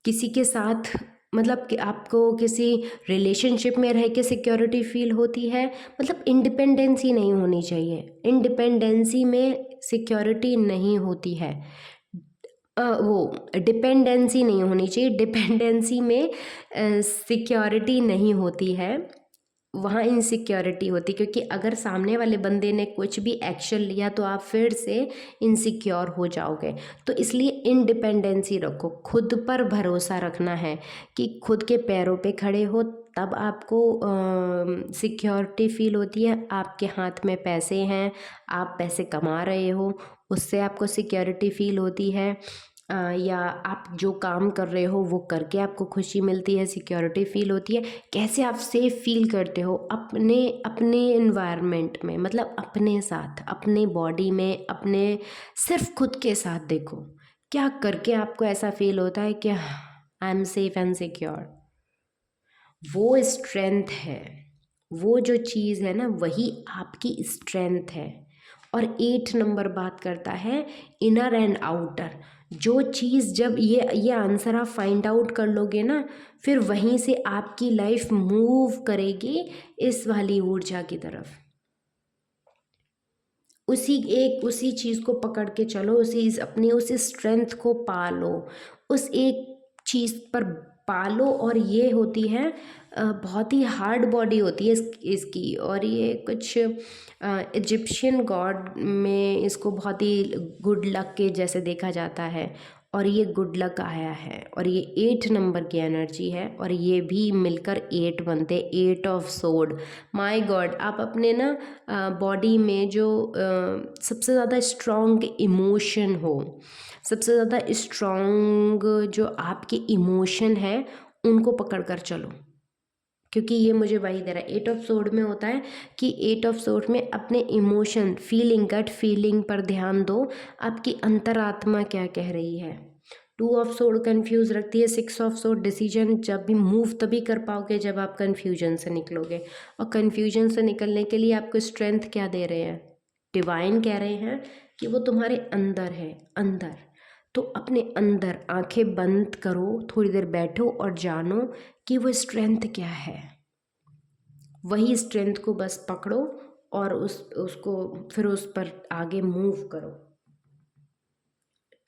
किसी के साथ, मतलब कि आपको किसी रिलेशनशिप में रह के सिक्योरिटी फील होती है। मतलब इंडिपेंडेंसी नहीं होनी चाहिए, इंडिपेंडेंसी में सिक्योरिटी नहीं होती है। वो डिपेंडेंसी नहीं होनी चाहिए, डिपेंडेंसी में सिक्योरिटी नहीं होती है। वहाँ इनसिक्योरिटी होती, क्योंकि अगर सामने वाले बंदे ने कुछ भी एक्शन लिया तो आप फिर से इनसिक्योर हो जाओगे। तो इसलिए इंडिपेंडेंसी रखो, खुद पर भरोसा रखना है कि खुद के पैरों पे खड़े हो, तब आपको सिक्योरिटी फील होती है। आपके हाथ में पैसे हैं, आप पैसे कमा रहे हो, उससे आपको सिक्योरिटी फील होती है। या आप जो काम कर रहे हो वो करके आपको खुशी मिलती है, सिक्योरिटी फील होती है। कैसे आप सेफ फील करते हो अपने अपने एनवायरनमेंट में, मतलब अपने साथ, अपने बॉडी में, अपने सिर्फ खुद के साथ। देखो क्या करके आपको ऐसा फील होता है कि I am safe and secure. वो स्ट्रेंथ है, वो जो चीज़ है ना, वही आपकी स्ट्रेंथ है। और 8 नंबर बात करता है इनर एंड आउटर। जो चीज़ जब ये आंसर आप फाइंड आउट कर लोगे ना, फिर वहीं से आपकी लाइफ मूव करेगी इस वाली ऊर्जा की तरफ। उसी चीज़ को पकड़ के चलो, अपनी उस स्ट्रेंथ को पालो, उस एक चीज़ पर पालो। और ये होती है बहुत ही हार्ड बॉडी होती है इसकी। और ये कुछ इजिप्शियन गॉड में इसको बहुत ही गुड लक के जैसे देखा जाता है, और ये गुड लक आया है। और ये 8 नंबर की एनर्जी है, और ये भी मिलकर 8 बनते, 8 ऑफ सोड। माय गॉड, आप अपने ना बॉडी में जो सबसे ज़्यादा स्ट्रॉन्ग इमोशन हो, सबसे ज़्यादा स्ट्रॉन्ग जो आपके इमोशन है, उनको पकड़ कर चलो। क्योंकि ये मुझे वही दे रहा है। 8 ऑफ सोड में होता है कि 8 ऑफ सोड में अपने इमोशन, फीलिंग, गट फीलिंग पर ध्यान दो, आपकी अंतरात्मा क्या कह रही है। 2 ऑफ सोड कंफ्यूज रखती है। 6 ऑफ सोड डिसीजन जब भी मूव तभी कर पाओगे जब आप कन्फ्यूजन से निकलोगे। और कन्फ्यूजन से निकलने के लिए आपको स्ट्रेंथ क्या दे रहे हैं, डिवाइन कह रहे हैं कि वो तुम्हारे अंदर है, अंदर। तो अपने अंदर आंखें बंद करो, थोड़ी देर बैठो और जानो कि वो स्ट्रेंथ क्या है। वही स्ट्रेंथ को बस पकड़ो और उसको फिर उस पर आगे मूव करो।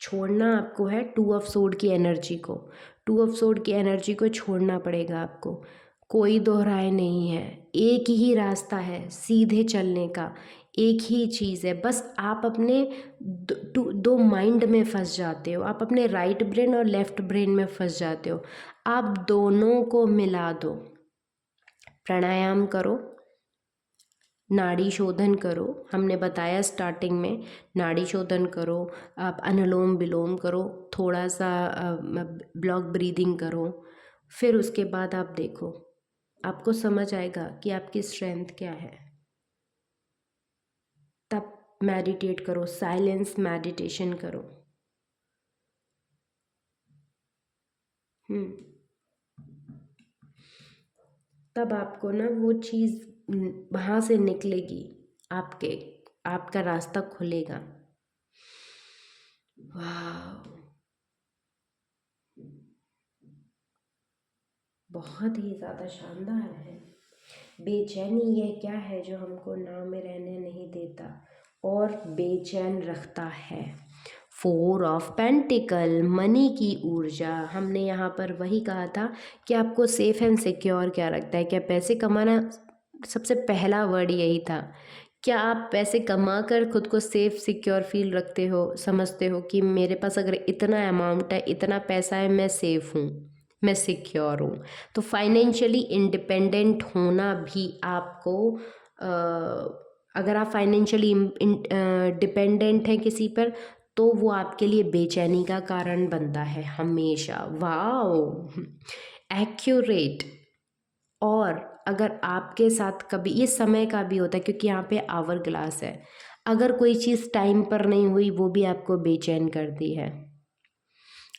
छोड़ना आपको है 2 ऑफ सोड की एनर्जी को। 2 ऑफ सोड की एनर्जी को छोड़ना पड़ेगा आपको। कोई दो राय नहीं है, एक ही रास्ता है सीधे चलने का, एक ही चीज़ है। बस आप अपने दो माइंड में फंस जाते हो, आप अपने राइट ब्रेन और लेफ्ट ब्रेन में फंस जाते हो। आप दोनों को मिला दो। प्राणायाम करो, नाड़ी शोधन करो। हमने बताया स्टार्टिंग में, नाड़ी शोधन करो, आप अनुलोम विलोम करो, थोड़ा सा ब्लॉक ब्रीदिंग करो। फिर उसके बाद आप देखो, आपको समझ आएगा कि आपकी स्ट्रेंथ क्या है। तब मेडिटेट करो, साइलेंस मेडिटेशन करो। तब आपको ना वो चीज़ वहाँ से निकलेगी, आपका रास्ता खुलेगा। वाह, बहुत ही ज़्यादा शानदार है। बेचैनी ये क्या है जो हमको नाव में रहने नहीं देता और बेचैन रखता है। 4 ऑफ पेंटिकल, मनी की ऊर्जा। हमने यहाँ पर वही कहा था कि आपको सेफ एंड सिक्योर क्या रखता है। क्या पैसे कमाना, सबसे पहला वर्ड यही था। क्या आप पैसे कमा कर खुद को सेफ सिक्योर फील रखते हो, समझते हो कि मेरे पास अगर इतना अमाउंट है, इतना पैसा है, मैं सेफ हूँ, मैं सिक्योर हूँ। तो फाइनेंशियली इंडिपेंडेंट होना भी आपको अगर आप फाइनेंशियली डिपेंडेंट हैं किसी पर, तो वो आपके लिए बेचैनी का कारण बनता है हमेशा। Wow, accurate. और अगर आपके साथ कभी, ये समय का भी होता है क्योंकि यहाँ पे आवर ग्लास है, अगर कोई चीज़ टाइम पर नहीं हुई वो भी आपको बेचैन करती है।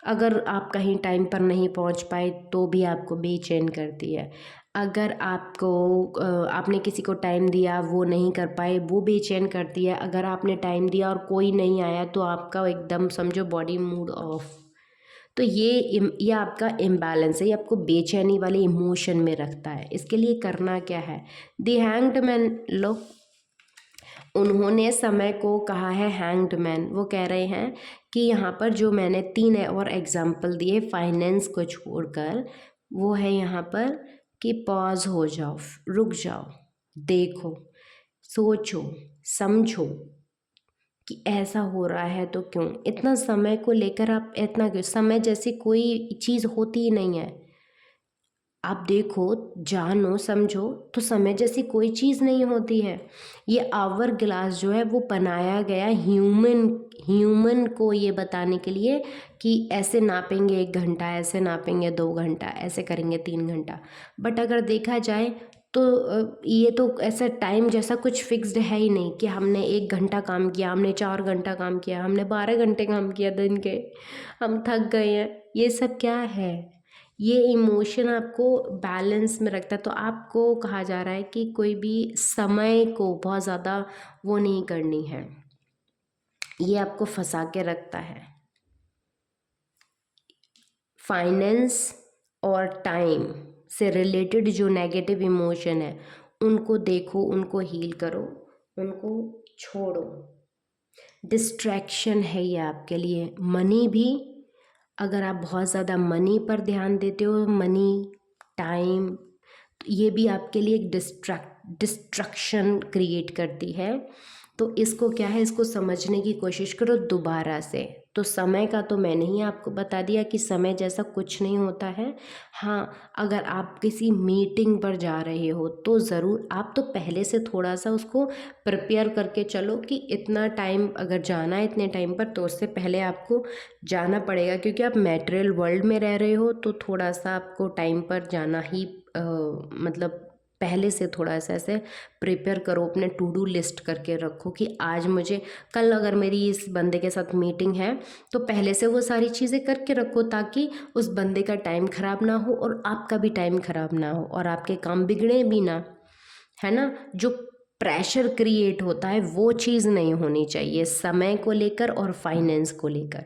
अगर आप कहीं टाइम पर नहीं पहुंच पाए तो भी आपको बेचैन करती है। अगर आपने किसी को टाइम दिया वो नहीं कर पाए, वो बेचैन करती है। अगर आपने टाइम दिया और कोई नहीं आया तो आपका एकदम समझो बॉडी मूड ऑफ। तो ये आपका इम्बैलेंस है, ये आपको बेचैनी वाले इमोशन में रखता है। इसके लिए करना क्या है, द हैंग्ड मैन लो, उन्होंने समय को कहा है हैंग्ड मैन। वो कह रहे हैं कि यहाँ पर जो मैंने 3 और एग्जाम्पल दिए फाइनेंस को छोड़कर, वो है यहाँ पर कि पॉज हो जाओ, रुक जाओ, देखो, सोचो, समझो कि ऐसा हो रहा है तो क्यों। इतना समय को लेकर आप इतना क्यों, समय जैसी कोई चीज़ होती ही नहीं है। आप देखो, जानो, समझो, तो समय जैसी कोई चीज़ नहीं होती है। ये आवर ग्लास जो है वो बनाया गया ह्यूमन को ये बताने के लिए कि ऐसे नापेंगे 1 घंटा, ऐसे नापेंगे 2 घंटा, ऐसे करेंगे 3 घंटा। बट अगर देखा जाए तो ये तो ऐसा टाइम जैसा कुछ फिक्स्ड है ही नहीं कि हमने 1 घंटा काम किया, हमने 4 घंटा काम किया, हमने 12 घंटे काम किया दिन के, हम थक गए हैं। ये सब क्या है? ये इमोशन आपको बैलेंस में रखता है। तो आपको कहा जा रहा है कि कोई भी समय को बहुत ज़्यादा वो नहीं करनी है, ये आपको फंसा के रखता है। फाइनेंस और टाइम से रिलेटेड जो नेगेटिव इमोशन है उनको देखो, उनको हील करो, उनको छोड़ो। डिस्ट्रैक्शन है ये आपके लिए। मनी भी, अगर आप बहुत ज़्यादा मनी पर ध्यान देते हो, मनी, टाइम, तो ये भी आपके लिए एक डिस्ट्रक्शन क्रिएट करती है। तो इसको क्या है, इसको समझने की कोशिश करो दोबारा से। तो समय का तो मैंने ही आपको बता दिया कि समय जैसा कुछ नहीं होता है। हाँ, अगर आप किसी मीटिंग पर जा रहे हो तो ज़रूर आप तो पहले से थोड़ा सा उसको प्रिपेयर करके चलो कि इतना टाइम अगर जाना है इतने टाइम पर, तो उससे पहले आपको जाना पड़ेगा, क्योंकि आप मटेरियल वर्ल्ड में रह रहे हो। तो थोड़ा सा आपको टाइम पर जाना ही मतलब पहले से थोड़ा सा ऐसे प्रिपेयर करो, अपने टू डू लिस्ट करके रखो कि आज मुझे, कल अगर मेरी इस बंदे के साथ मीटिंग है तो पहले से वो सारी चीज़ें करके रखो, ताकि उस बंदे का टाइम ख़राब ना हो और आपका भी टाइम ख़राब ना हो और आपके काम बिगड़े भी ना, है ना। जो प्रेशर क्रिएट होता है वो चीज़ नहीं होनी चाहिए, समय को लेकर और फाइनेंस को लेकर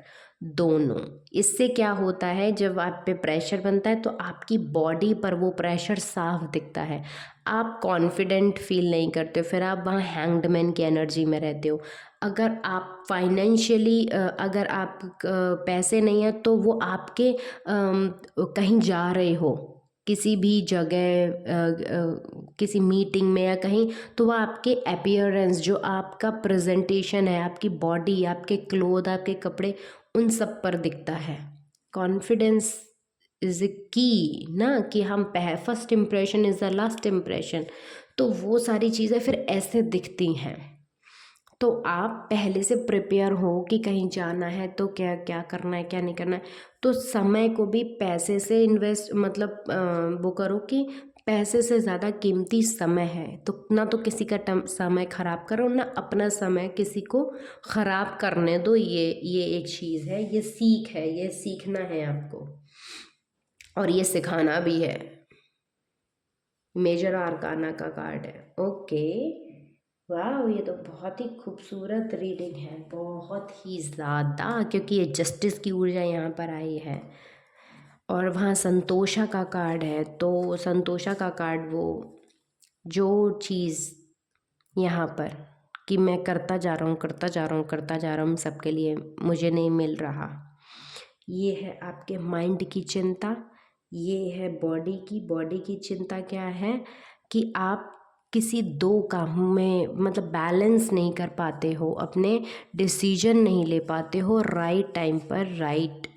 दोनों। इससे क्या होता है, जब आप पे प्रेशर बनता है तो आपकी बॉडी पर वो प्रेशर साफ दिखता है, आप कॉन्फिडेंट फील नहीं करते हो, फिर आप वहाँ हैंग्ड मैन की एनर्जी में रहते हो। अगर आप फाइनेंशियली अगर आप पैसे नहीं हैं तो वो आपके कहीं जा रहे हो किसी भी जगह, किसी मीटिंग में या कहीं, तो वह आपके अपीयरेंस, जो आपका प्रेजेंटेशन है, आपकी बॉडी, आपके क्लोथ, आपके कपड़े, उन सब पर दिखता है। कॉन्फिडेंस इज़ की ना, कि हम first impression is the last impression. तो वो सारी चीज़ें फिर ऐसे दिखती हैं। तो आप पहले से प्रिपेयर हो कि कहीं जाना है तो क्या क्या करना है, क्या नहीं करना है। तो समय को भी पैसे से इन्वेस्ट, मतलब वो करो कि पैसे से ज़्यादा कीमती समय है, तो ना तो किसी का समय ख़राब करो, ना अपना समय किसी को ख़राब करने दो। ये एक चीज़ है, ये सीख है, ये सीखना है आपको और ये सिखाना भी है। मेजर आर्काना का कार्ड है। ओके, वाह, ये तो बहुत ही खूबसूरत रीडिंग है, बहुत ही ज़्यादा, क्योंकि ये जस्टिस की ऊर्जा यहाँ पर आई है। और वहाँ संतोषा का कार्ड है। तो संतोषा का कार्ड, वो जो चीज़ यहाँ पर कि मैं करता जा रहा हूँ, करता जा रहा हूँ, करता जा रहा हूँ सबके लिए, मुझे नहीं मिल रहा, ये है आपके माइंड की चिंता। ये है बॉडी की चिंता। क्या है कि आप किसी दो कामों में मतलब बैलेंस नहीं कर पाते हो, अपने डिसीजन नहीं ले पाते हो राइट टाइम पर, राइट।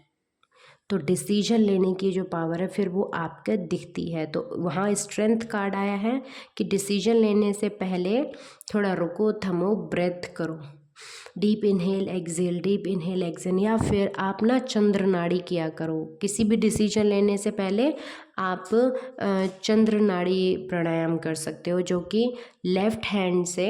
तो डिसीजन लेने की जो पावर है फिर वो आपके दिखती है। तो वहाँ स्ट्रेंथ कार्ड आया है कि डिसीजन लेने से पहले थोड़ा रुको, थमो, ब्रेथ करो, deep inhale exhale, deep inhale exhale. या फिर आप ना चंद्र नाड़ी किया करो, किसी भी डिसीजन लेने से पहले आप चंद्र नाड़ी प्राणायाम कर सकते हो, जो कि लेफ़्ट हैंड से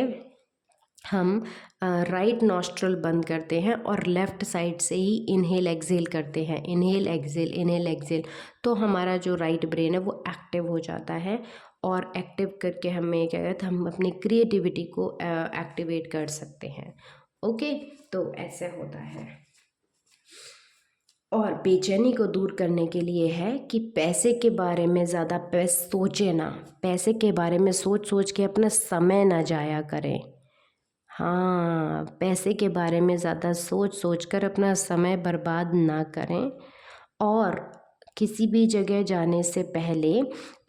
हम राइट नॉस्ट्रल बंद करते हैं और लेफ़्ट साइड से ही इनहेल एक्सेल करते हैं, इनहेल एक्सेल, इनहेल एक्सेल। तो हमारा जो राइट ब्रेन है वो एक्टिव हो जाता है और एक्टिव करके हमें क्या कहते हैं, हम अपनी क्रिएटिविटी को एक्टिवेट कर सकते हैं। ओके, तो ऐसे होता है। और बेचैनी को दूर करने के लिए है कि पैसे के बारे में ज़्यादा सोचे ना, पैसे के बारे में सोच सोच के अपना समय ना जाया करें। हाँ, पैसे के बारे में ज़्यादा सोच सोच कर अपना समय बर्बाद ना करें। और किसी भी जगह जाने से पहले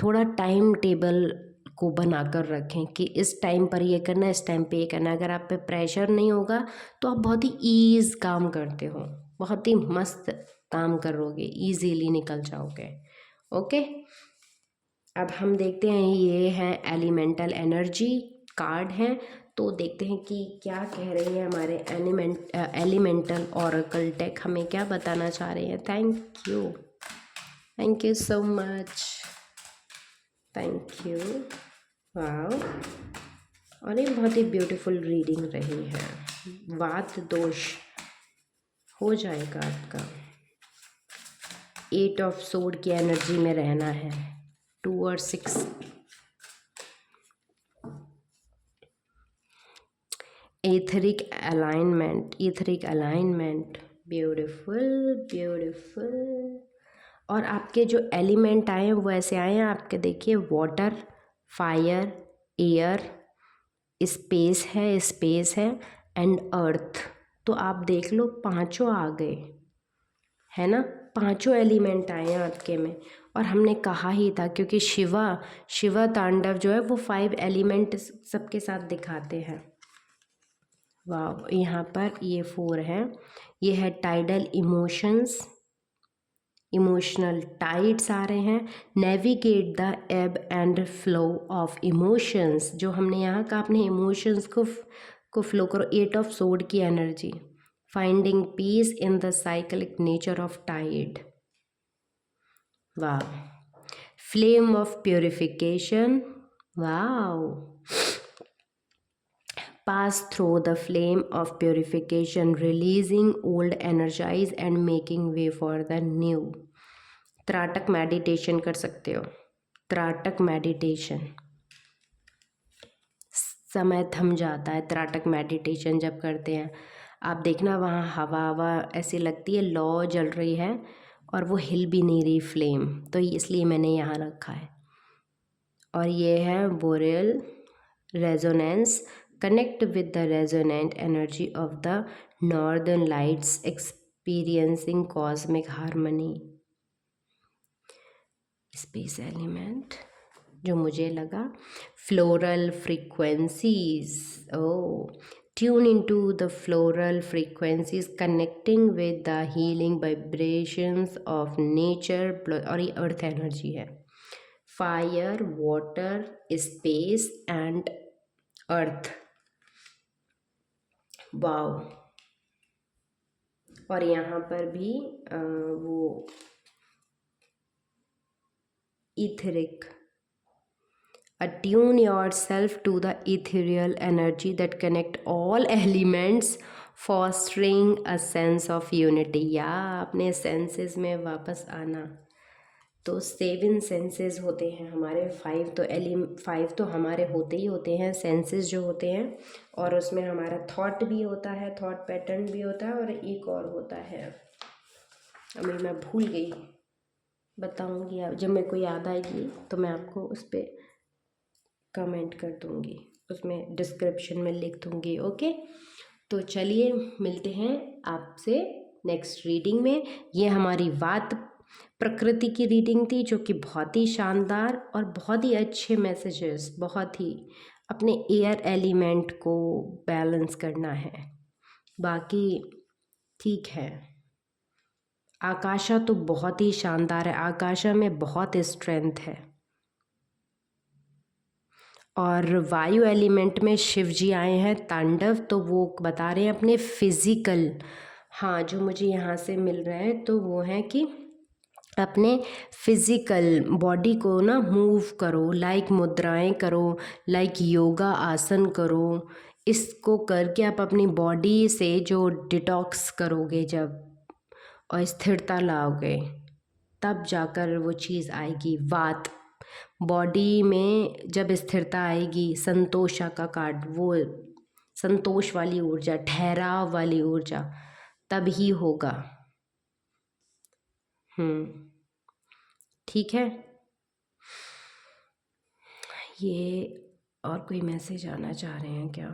थोड़ा टाइम टेबल को बनाकर रखें कि इस टाइम पर ये करना है, इस टाइम पे ये करना है। अगर आप पे प्रेशर नहीं होगा तो आप बहुत ही ईज काम करते हो, बहुत ही मस्त काम करोगे, इजीली निकल जाओगे। ओके, अब हम देखते हैं, ये है एलिमेंटल एनर्जी कार्ड है, तो देखते हैं कि क्या कह रही है हमारे एलिमेंटल ऑरेकल डेक, हमें क्या बताना चाह रहे हैं। Thank you so much, thank you. Wow, और ये बहुत ही ब्यूटीफुल रीडिंग रही है। वात दोष हो जाएगा आपका। 8 ऑफ सोर्ड की एनर्जी में रहना है, 2 और 6। Etheric alignment, beautiful. और आपके जो एलिमेंट आए हैं वो ऐसे आए हैं आपके, देखिए, वाटर, फायर, एयर, स्पेस है एंड अर्थ। तो आप देख लो, पांचों आ गए है ना, पांचों एलिमेंट आए हैं आपके में। और हमने कहा ही था, क्योंकि शिवा तांडव जो है वो 5 एलिमेंट सबके साथ दिखाते हैं। वाह, यहाँ पर ये 4 है। ये है टाइडल इमोशनल टाइड्स आ रहे हैं। Navigate the above and flow of emotions, जो हमने यहाँ का अपने इमोशंस को फ्लो करो। 8 ऑफ सोर्ड की energy, finding peace in the cyclic nature of tide. वाह, flame of purification, wow, pass through the flame of purification, releasing old energies and making way for the new। त्राटक meditation कर सकते हो, त्राटक meditation, समय थम जाता है त्राटक मेडिटेशन जब करते हैं। आप देखना, वहाँ हवा ऐसी लगती है, लौ जल रही है और वो हिल भी नहीं रही फ्लेम, तो इसलिए मैंने यहाँ रखा है। और ये है Borel resonance, connect with the resonant energy of the northern lights, experiencing cosmic harmony। Space element जो मुझे लगा, floral frequencies, tune into the floral frequencies, connecting with the healing vibrations of nature. और ये अर्थ एनर्जी है, fire, water, space and earth. Wow, और यहाँ पर भी वो etheric, attune yourself to the ethereal energy that connect all elements, fostering a sense of unity। या अपने सेंसेस में वापस आना। तो 7 सेंसेस होते हैं हमारे, 5 तो हमारे होते ही होते हैं, सेंसेस जो होते हैं। और उसमें हमारा थॉट भी होता है, थॉट पैटर्न भी होता है, और एक और होता है, अभी मैं भूल गई, बताऊंगी। अब जब मेरे को याद आएगी तो मैं आपको उस पर कमेंट कर दूंगी, उसमें डिस्क्रिप्शन में लिख दूंगी। ओके, तो चलिए मिलते हैं आपसे नेक्स्ट रीडिंग में। ये हमारी वात प्रकृति की रीडिंग थी, जो कि बहुत ही शानदार और बहुत ही अच्छे मैसेजेस, बहुत ही अपने एयर एलिमेंट को बैलेंस करना है, बाकी ठीक है। आकाशा तो बहुत ही शानदार है, आकाशा में बहुत स्ट्रेंथ है। और वायु एलिमेंट में शिव जी आए हैं तांडव, तो वो बता रहे हैं अपने फिज़िकल, हाँ, जो मुझे यहाँ से मिल रहा है तो वो है कि अपने फिज़िकल बॉडी को ना मूव करो, लाइक मुद्राएं करो, लाइक योगा आसन करो। इसको करके आप अपनी बॉडी से जो डिटॉक्स करोगे जब, और स्थिरता लाओगे, तब जाकर वो चीज़ आएगी। वात बॉडी में जब स्थिरता आएगी, संतोषा का कार्ड, वो संतोष वाली ऊर्जा, ठहराव वाली ऊर्जा, तब ही होगा। ठीक है, ये और कोई मैसेज आना चाह रहे हैं क्या?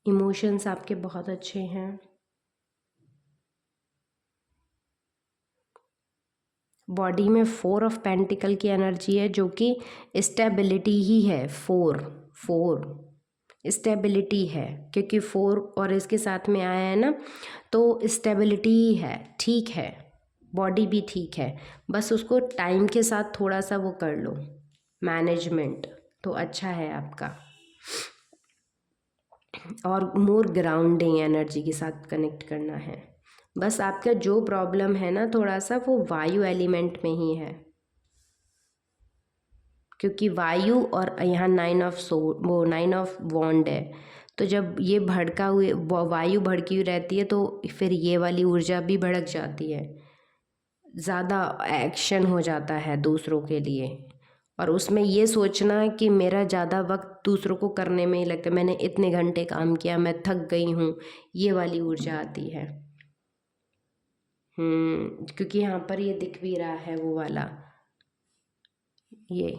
इमोशंस आपके बहुत अच्छे हैं। बॉडी में 4 ऑफ पेंटिकल की एनर्जी है जो कि स्टेबिलिटी ही है। 4 स्टेबिलिटी है, क्योंकि 4 और इसके साथ में आया है ना, तो स्टेबिलिटी ही है। ठीक है, बॉडी भी ठीक है, बस उसको टाइम के साथ थोड़ा सा वो कर लो मैनेजमेंट, तो अच्छा है आपका। और मोर ग्राउंडिंग एनर्जी के साथ कनेक्ट करना है। बस आपका जो प्रॉब्लम है ना थोड़ा सा, वो वायु एलिमेंट में ही है, क्योंकि वायु और यहाँ 9 ऑफ वॉन्ड है। तो जब ये भड़का हुए वायु भड़की हुई रहती है तो फिर ये वाली ऊर्जा भी भड़क जाती है, ज़्यादा एक्शन हो जाता है दूसरों के लिए, और उसमें ये सोचना कि मेरा ज़्यादा वक्त दूसरों को करने में ही लगता है, मैंने इतने घंटे काम किया, मैं थक गई हूँ, ये वाली ऊर्जा आती है। क्योंकि यहाँ पर ये दिख भी रहा है वो वाला, ये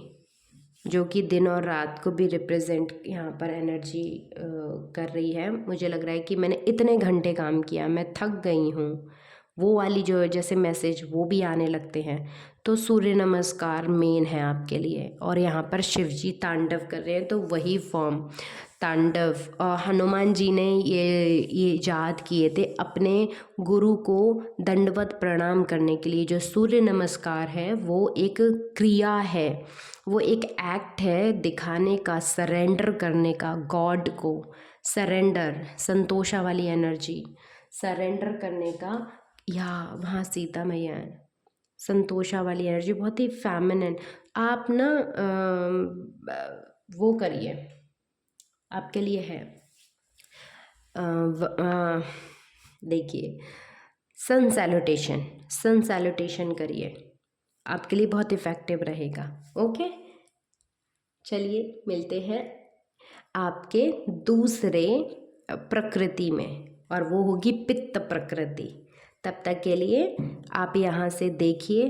जो कि दिन और रात को भी रिप्रेजेंट यहाँ पर एनर्जी कर रही है। मुझे लग रहा है कि मैंने इतने घंटे काम किया, मैं थक गई हूँ, वो वाली जो जैसे मैसेज वो भी आने लगते हैं। तो सूर्य नमस्कार मेन है आपके लिए। और यहाँ पर शिव जी तांडव कर रहे हैं, तो वही फॉर्म तांडव हनुमान जी ने ये इजाद किए थे अपने गुरु को दंडवत प्रणाम करने के लिए। जो सूर्य नमस्कार है वो एक क्रिया है, वो एक एक्ट है दिखाने का, सरेंडर करने का, गॉड को सरेंडर, संतोषा वाली एनर्जी, सरेंडर करने का। या वहाँ सीता मैया है, संतोषा वाली एनर्जी बहुत ही फेमिनिन। आप ना वो करिए, आपके लिए है, देखिए सन सैल्यूटेशन करिए, आपके लिए बहुत इफ़ेक्टिव रहेगा। ओके, चलिए मिलते हैं आपके दूसरे प्रकृति में, और वो होगी पित्त प्रकृति। तब तक के लिए आप यहाँ से देखिए,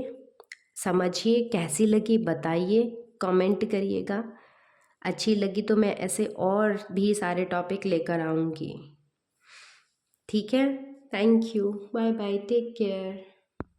समझिए, कैसी लगी बताइए, कमेंट करिएगा। अच्छी लगी तो मैं ऐसे और भी सारे टॉपिक लेकर आऊँगी। ठीक है, thank you, bye bye, take care.